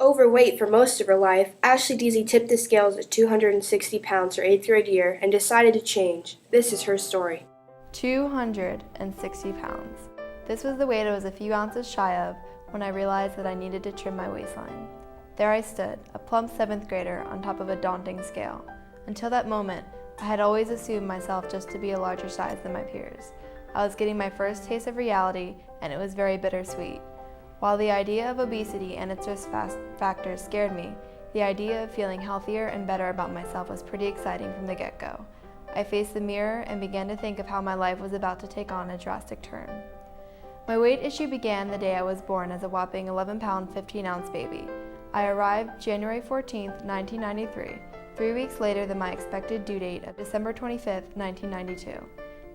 Overweight for most of her life, Ashley Deasey tipped the scales at 260 pounds her 8th grade year and decided to change. This is her story. 260 pounds. This was the weight I was a few ounces shy of when I realized that I needed to trim my waistline. There I stood, a plump 7th grader on top of a daunting scale. Until that moment, I had always assumed myself just to be a larger size than my peers. I was getting my first taste of reality, and it was very bittersweet. While the idea of obesity and its risk factors scared me, the idea of feeling healthier and better about myself was pretty exciting from the get-go. I faced the mirror and began to think of how my life was about to take on a drastic turn. My weight issue began the day I was born as a whopping 11-pound, 15-ounce baby. I arrived January 14, 1993, 3 weeks later than my expected due date of December 25, 1992.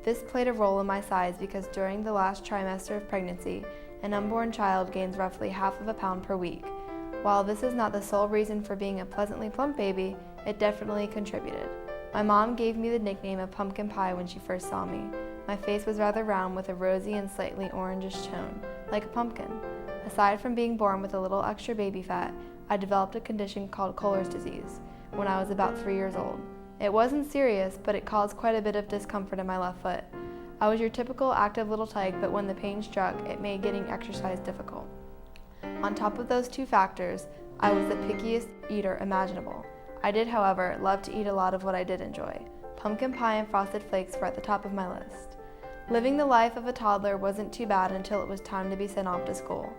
This played a role in my size because during the last trimester of pregnancy, an unborn child gains roughly half of a pound per week. While this is not the sole reason for being a pleasantly plump baby, it definitely contributed. My mom gave me the nickname of pumpkin pie when she first saw me. My face was rather round with a rosy and slightly orangish tone, like a pumpkin. Aside from being born with a little extra baby fat, I developed a condition called Kohler's disease when I was about 3 years old. It wasn't serious, but it caused quite a bit of discomfort in my left foot. I was your typical active little tyke, but when the pain struck, it made getting exercise difficult. On top of those two factors, I was the pickiest eater imaginable. I did, however, love to eat a lot of what I did enjoy. Pumpkin pie and frosted flakes were at the top of my list. Living the life of a toddler wasn't too bad until it was time to be sent off to school.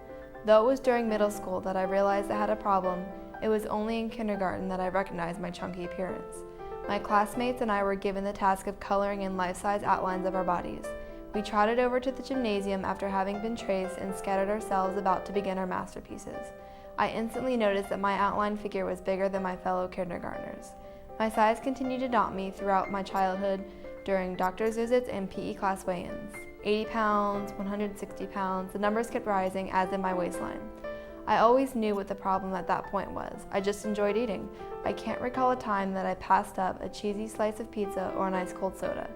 Though it was during middle school that I realized I had a problem, it was only in kindergarten that I recognized my chunky appearance. My classmates and I were given the task of coloring in life-size outlines of our bodies. We trotted over to the gymnasium after having been traced and scattered ourselves about to begin our masterpieces. I instantly noticed that my outline figure was bigger than my fellow kindergartners. My size continued to daunt me throughout my childhood during doctor's visits and PE class weigh-ins. 80 pounds, 160 pounds, the numbers kept rising, as did my waistline. I always knew what the problem at that point was. I just enjoyed eating. I can't recall a time that I passed up a cheesy slice of pizza or an ice cold soda.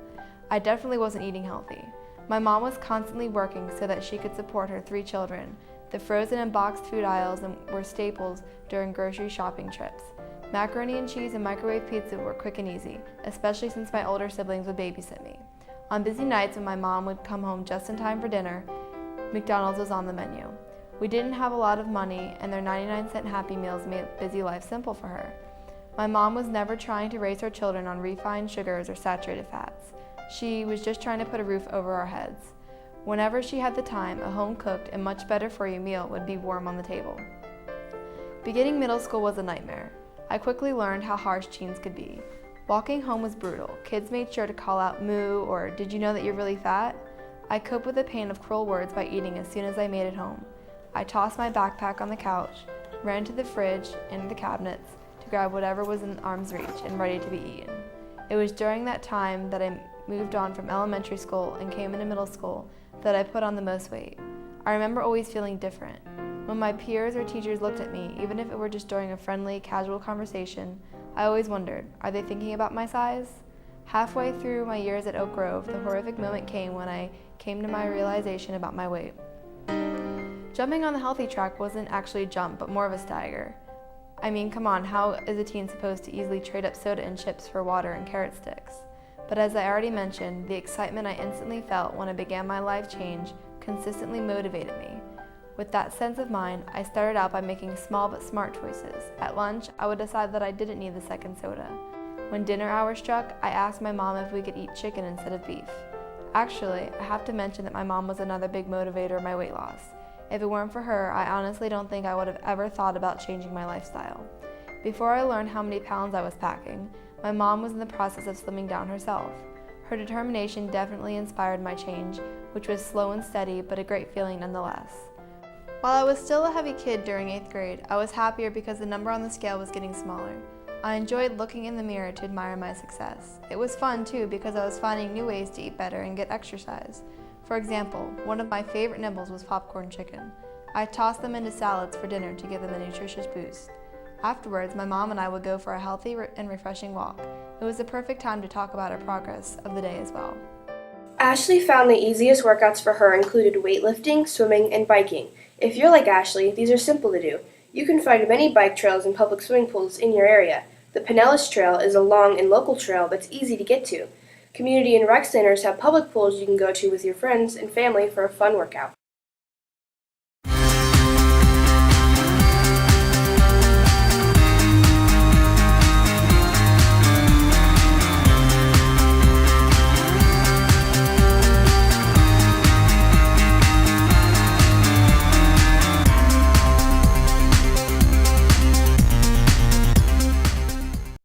I definitely wasn't eating healthy. My mom was constantly working so that she could support her 3 children. The frozen and boxed food aisles were staples during grocery shopping trips. Macaroni and cheese and microwave pizza were quick and easy, especially since my older siblings would babysit me. On busy nights when my mom would come home just in time for dinner, McDonald's was on the menu. We didn't have a lot of money, and their 99-cent Happy Meals made busy life simple for her. My mom was never trying to raise her children on refined sugars or saturated fats. She was just trying to put a roof over our heads. Whenever she had the time, a home-cooked and much better-for-you meal would be warm on the table. Beginning middle school was a nightmare. I quickly learned how harsh teens could be. Walking home was brutal. Kids made sure to call out "moo" or "did you know that you're really fat?" I coped with the pain of cruel words by eating as soon as I made it home. I tossed my backpack on the couch, ran to the fridge and the cabinets to grab whatever was in arm's reach and ready to be eaten. It was during that time that I moved on from elementary school and came into middle school that I put on the most weight. I remember always feeling different. When my peers or teachers looked at me, even if it were just during a friendly, casual conversation, I always wondered, are they thinking about my size? Halfway through my years at Oak Grove, the horrific moment came when I came to my realization about my weight. Jumping on the healthy track wasn't actually a jump, but more of a stagger. I mean, come on, how is a teen supposed to easily trade up soda and chips for water and carrot sticks? But as I already mentioned, the excitement I instantly felt when I began my life change consistently motivated me. With that sense of mind, I started out by making small but smart choices. At lunch, I would decide that I didn't need the second soda. When dinner hour struck, I asked my mom if we could eat chicken instead of beef. Actually, I have to mention that my mom was another big motivator of my weight loss. If it weren't for her, I honestly don't think I would have ever thought about changing my lifestyle. Before I learned how many pounds I was packing, my mom was in the process of slimming down herself. Her determination definitely inspired my change, which was slow and steady, but a great feeling nonetheless. While I was still a heavy kid during 8th grade, I was happier because the number on the scale was getting smaller. I enjoyed looking in the mirror to admire my success. It was fun too because I was finding new ways to eat better and get exercise. For example, one of my favorite nibbles was popcorn chicken. I tossed them into salads for dinner to give them a nutritious boost. Afterwards, my mom and I would go for a healthy and refreshing walk. It was the perfect time to talk about our progress of the day as well. Ashley found the easiest workouts for her included weightlifting, swimming, and biking. If you're like Ashley, these are simple to do. You can find many bike trails and public swimming pools in your area. The Pinellas Trail is a long and local trail that's easy to get to. Community and rec centers have public pools you can go to with your friends and family for a fun workout.